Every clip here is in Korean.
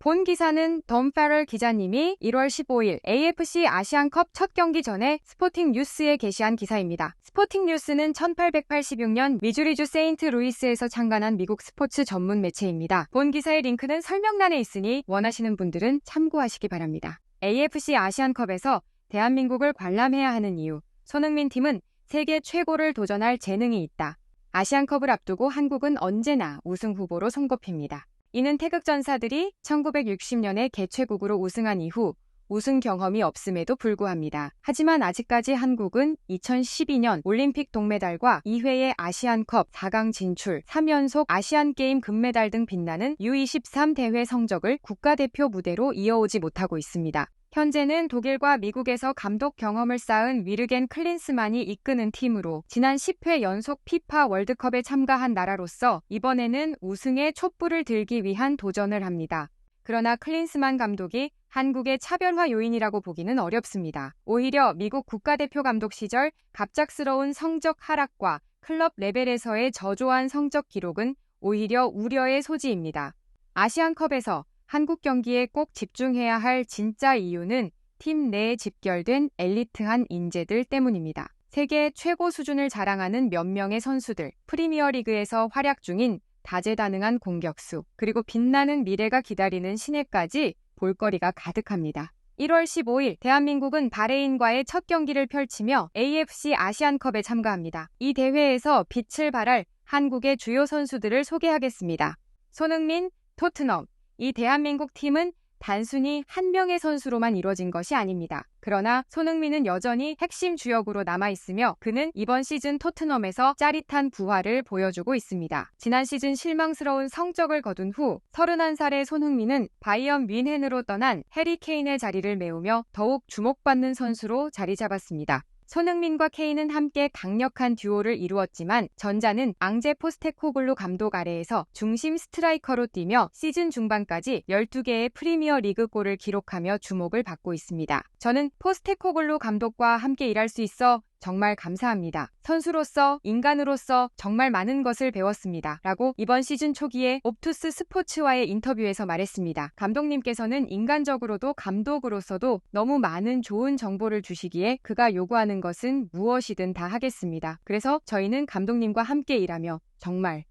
본 기사는 덤 페럴 기자님이 1월 15일 AFC 아시안컵 첫 경기 전에 스포팅 뉴스에 게시한 기사입니다. 스포팅 뉴스는 1886년 미주리주 세인트루이스에서 창간한 미국 스포츠 전문 매체입니다. 본 기사의 링크는 설명란에 있으니 원하시는 분들은 참고하시기 바랍니다. AFC 아시안컵에서 대한민국을 관람해야 하는 이유. 손흥민 팀은 세계 최고를 도전할 재능이 있다. 아시안컵을 앞두고 한국은 언제나 우승 후보로 손꼽힙니다. 이는 태극전사들이 1960년에 개최국으로 우승한 이후 우승 경험이 없음에도 불구합니다. 하지만 아직까지 한국은 2012년 올림픽 동메달과 2회의 아시안컵 4강 진출, 3연속 아시안게임 금메달 등 빛나는 U23 대회 성적을 국가대표 무대로 이어오지 못하고 있습니다. 현재는 독일과 미국에서 감독 경험을 쌓은 위르겐 클린스만이 이끄는 팀으로 지난 10회 연속 피파 월드컵에 참가한 나라로서 이번에는 우승의 촛불을 들기 위한 도전을 합니다. 그러나 클린스만 감독이 한국의 차별화 요인이라고 보기는 어렵습니다. 오히려 미국 국가대표 감독 시절 갑작스러운 성적 하락과 클럽 레벨에서의 저조한 성적 기록은 오히려 우려의 소지입니다. 아시안컵에서 한국 경기에 꼭 집중해야 할 진짜 이유는 팀 내에 집결된 엘리트한 인재들 때문입니다. 세계 최고 수준을 자랑하는 몇 명의 선수들, 프리미어리그에서 활약 중인 다재다능한 공격수, 그리고 빛나는 미래가 기다리는 신예까지 볼거리가 가득합니다. 1월 15일 대한민국은 바레인과의 첫 경기를 펼치며 AFC 아시안컵에 참가합니다. 이 대회에서 빛을 발할 한국의 주요 선수들을 소개하겠습니다. 손흥민, 토트넘. 이 대한민국 팀은 단순히 한 명의 선수로만 이루어진 것이 아닙니다. 그러나 손흥민은 여전히 핵심 주역으로 남아있으며 그는 이번 시즌 토트넘에서 짜릿한 부활을 보여주고 있습니다. 지난 시즌 실망스러운 성적을 거둔 후 31살의 손흥민은 바이언 뮌헨으로 떠난 해리 케인의 자리를 메우며 더욱 주목받는 선수로 자리 잡았습니다. 손흥민과 케인은 함께 강력한 듀오를 이루었지만 전자는 앙제 포스테코글루 감독 아래에서 중심 스트라이커로 뛰며 시즌 중반까지 12개의 프리미어 리그 골을 기록하며 주목을 받고 있습니다. 저는 포스테코글루 감독과 함께 일할 수 있어 정말 감사합니다. 선수로서, 인간으로서 정말 많은 것을 배웠습니다. 라고 이번 시즌 초기에 옵투스 스포츠와의 인터뷰에서 말했습니다. 감독님께서는 인간적으로도 감독으로서도 너무 많은 좋은 정보를 주시기에 그가 요구하는 것은 무엇이든 다 하겠습니다. 그래서 저희는 감독님과 함께 일하며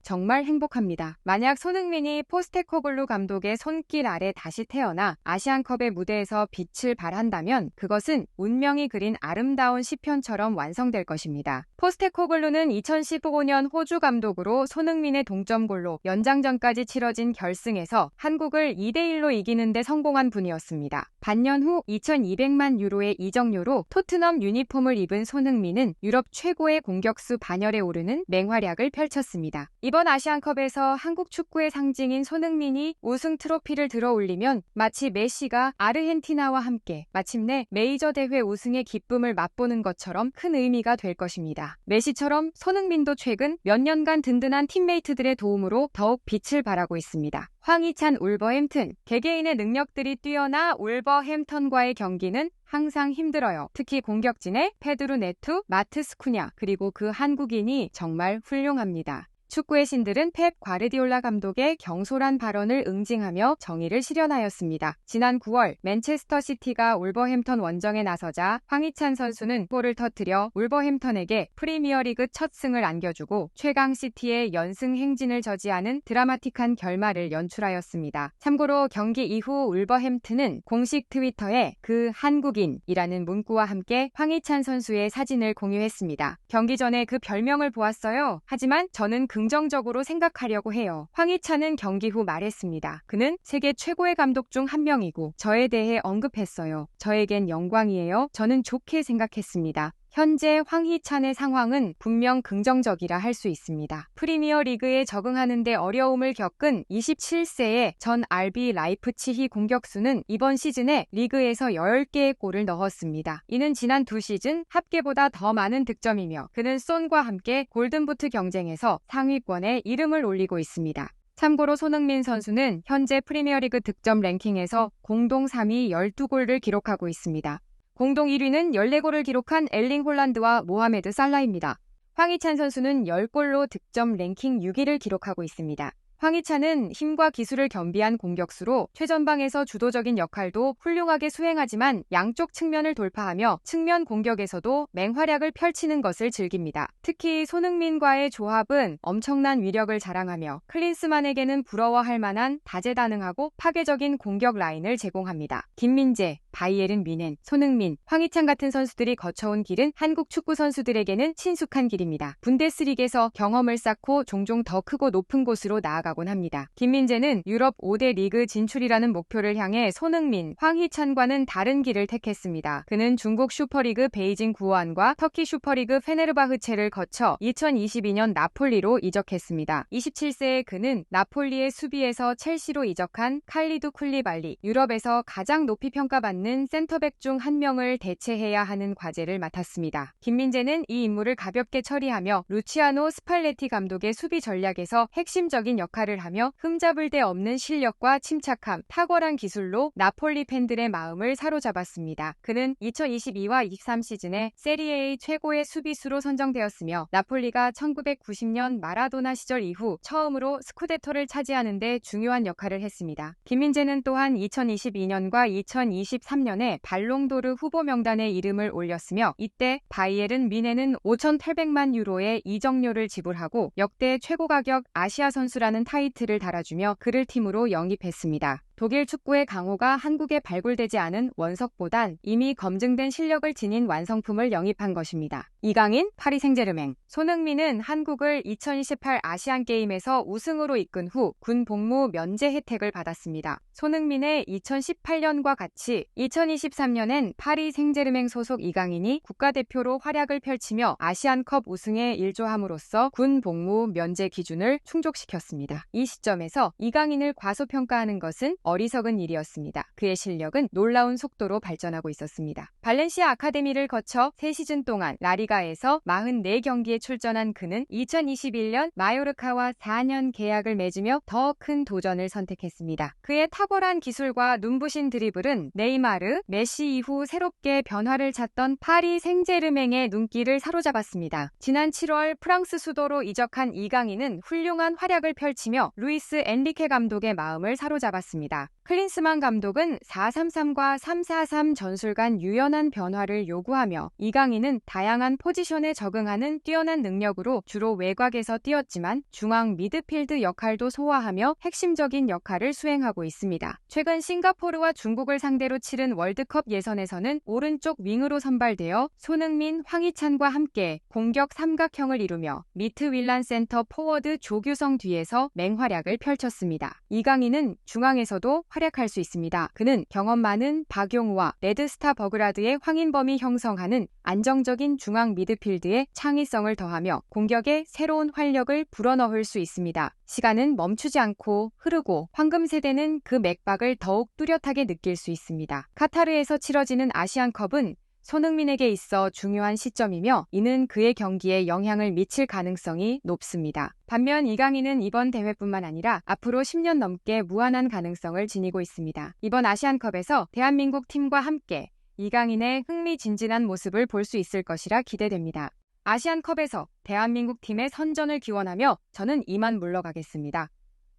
정말 행복합니다. 만약 손흥민이 포스테코글루 감독의 손길 아래 다시 태어나 아시안컵의 무대에서 빛을 발한다면 그것은 운명이 그린 아름다운 시편처럼 완성될 것입니다. 포스테코글루는 2015년 호주 감독으로 손흥민의 동점골로 연장전까지 치러진 결승에서 한국을 2대1로 이기는 데 성공한 분이었습니다. 반년 후 2200만 유로의 이적료로 토트넘 유니폼을 입은 손흥민은 유럽 최고의 공격수 반열에 오르는 맹활약을 펼쳤습니다. 이번 아시안컵에서 한국 축구의 상징인 손흥민이 우승 트로피를 들어올리면 마치 메시가 아르헨티나와 함께 마침내 메이저 대회 우승의 기쁨을 맛보는 것처럼 큰 의미가 될 것입니다. 메시처럼 손흥민도 최근 몇 년간 든든한 팀메이트들의 도움으로 더욱 빛을 발하고 있습니다. 황희찬 울버햄튼. 개개인의 능력들이 뛰어나 울버햄턴과의 경기는 항상 힘들어요. 특히 공격진의 페드루 네투, 마트스 쿠냐, 그리고 그 한국인이 정말 훌륭합니다. 축구의 신들은 펩 과르디올라 감독의 경솔한 발언을 응징하며 정의를 실현하였습니다. 지난 9월 맨체스터 시티가 울버햄턴 원정에 나서자 황희찬 선수는 골을 터뜨려 울버햄턴에게 프리미어리그 첫 승을 안겨주고 최강 시티의 연승 행진을 저지하는 드라마틱한 결말을 연출하였습니다. 참고로 경기 이후 울버햄튼은 공식 트위터에 그 한국인이라는 문구와 함께 황희찬 선수의 사진을 공유했습니다. 경기 전에 그 별명을 보았어요. 하지만 저는 긍정적으로 생각하려고 해요. 황희찬은 경기 후 말했습니다. 그는 세계 최고의 감독 중 한 명이고 저에 대해 언급했어요. 저에겐 영광이에요. 저는 좋게 생각했습니다. 현재 황희찬의 상황은 분명 긍정적이라 할 수 있습니다. 프리미어 리그에 적응하는 데 어려움을 겪은 27세의 전 RB 라이프치히 공격수는 이번 시즌에 리그에서 10개의 골을 넣었습니다. 이는 지난 두 시즌 합계보다 더 많은 득점이며 그는 손과 함께 골든부트 경쟁에서 상위권에 이름을 올리고 있습니다. 참고로 손흥민 선수는 현재 프리미어리그 득점 랭킹에서 공동 3위 12골을 기록하고 있습니다. 공동 1위는 14골을 기록한 엘링 홀란드와 모하메드 살라입니다. 황희찬 선수는 10골로 득점 랭킹 6위를 기록하고 있습니다. 황희찬은 힘과 기술을 겸비한 공격수로 최전방에서 주도적인 역할도 훌륭하게 수행하지만 양쪽 측면을 돌파하며 측면 공격에서도 맹활약을 펼치는 것을 즐깁니다. 특히 손흥민과의 조합은 엄청난 위력을 자랑하며 클린스만에게는 부러워할 만한 다재다능하고 파괴적인 공격 라인을 제공합니다. 김민재, 바이에른 뮌헨, 손흥민, 황희찬 같은 선수들이 거쳐온 길은 한국 축구 선수들에게는 친숙한 길입니다. 분데스리그에서 경험을 쌓고 종종 더 크고 높은 곳으로 나아가곤 합니다. 김민재는 유럽 5대 리그 진출이라는 목표를 향해 손흥민, 황희찬과는 다른 길을 택했습니다. 그는 중국 슈퍼리그 베이징 구오안과 터키 슈퍼리그 페네르바흐체를 거쳐 2022년 나폴리로 이적했습니다. 27세의 그는 나폴리의 수비에서 첼시로 이적한 칼리두 쿨리발리, 유럽에서 가장 높이 평가받는 센터백 중 한 명을 대체해야 하는 과제를 맡았습니다. 김민재는 이 임무를 가볍게 처리하며 루치아노 스팔레티 감독의 수비 전략에서 핵심적인 역할을 하며 흠잡을 데 없는 실력과 침착함, 탁월한 기술로 나폴리 팬들의 마음을 사로잡았습니다. 그는 2022와 23 시즌에 세리에A 최고의 수비수로 선정되었으며 나폴리가 1990년 마라도나 시절 이후 처음으로 스쿠데토를 차지하는 데 중요한 역할을 했습니다. 김민재는 또한 2022년과 2023년에 발롱도르 후보 명단에 이름을 올렸으며 이때 바이에른 뮌헨은 5,800만 유로의 이적료를 지불하고 역대 최고 가격 아시아 선수라는 타이틀을 달아주며 그를 팀으로 영입했습니다. 독일 축구의 강호가 한국에 발굴되지 않은 원석보단 이미 검증된 실력을 지닌 완성품을 영입한 것입니다. 이강인, 파리 생제르맹. 손흥민은 한국을 2028 아시안게임에서 우승으로 이끈 후 군 복무 면제 혜택을 받았습니다. 손흥민의 2018년과 같이 2023년엔 파리 생제르맹 소속 이강인이 국가대표로 활약을 펼치며 아시안컵 우승에 일조함으로써 군 복무 면제 기준을 충족시켰습니다. 이 시점에서 이강인을 과소평가하는 것은 어리석은 일이었습니다. 그의 실력은 놀라운 속도로 발전하고 있었습니다. 발렌시아 아카데미를 거쳐 3시즌 동안 라리가에서 44경기에 출전한 그는 2021년 마요르카와 4년 계약을 맺으며 더 큰 도전을 선택했습니다. 그의 탁월한 기술과 눈부신 드리블은 네이마르, 메시 이후 새롭게 변화를 찾던 파리 생제르맹의 눈길을 사로잡았습니다. 지난 7월 프랑스 수도로 이적한 이강인은 훌륭한 활약을 펼치며 루이스 엔리케 감독의 마음을 사로잡았습니다. 클린스만 감독은 4-3-3과 3-4-3 전술 간 유연한 변화를 요구하며 이강인은 다양한 포지션에 적응하는 뛰어난 능력으로 주로 외곽에서 뛰었지만 중앙 미드필드 역할도 소화하며 핵심적인 역할을 수행하고 있습니다. 최근 싱가포르와 중국을 상대로 치른 월드컵 예선에서는 오른쪽 윙으로 선발되어 손흥민, 황희찬과 함께 공격 삼각형을 이루며 미트 윌란 센터 포워드 조규성 뒤에서 맹활약을 펼쳤습니다. 이강인은 중앙에서도 활약할 수 있습니다. 그는 경험 많은 박용우와 레드스타 버그라드의 황인범이 형성하는 안정적인 중앙 미드필드에 창의성을 더하며 공격에 새로운 활력을 불어넣을 수 있습니다. 시간은 멈추지 않고 흐르고 황금 세대는 그 맥박을 더욱 뚜렷하게 느낄 수 있습니다. 카타르에서 치러지는 아시안컵은 손흥민에게 있어 중요한 시점이며 이는 그의 경기에 영향을 미칠 가능성이 높습니다. 반면 이강인은 이번 대회뿐만 아니라 앞으로 10년 넘게 무한한 가능성을 지니고 있습니다. 이번 아시안컵에서 대한민국 팀과 함께 이강인의 흥미진진한 모습을 볼 수 있을 것이라 기대됩니다. 아시안컵에서 대한민국 팀의 선전을 기원하며 저는 이만 물러가겠습니다.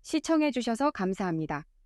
시청해주셔서 감사합니다.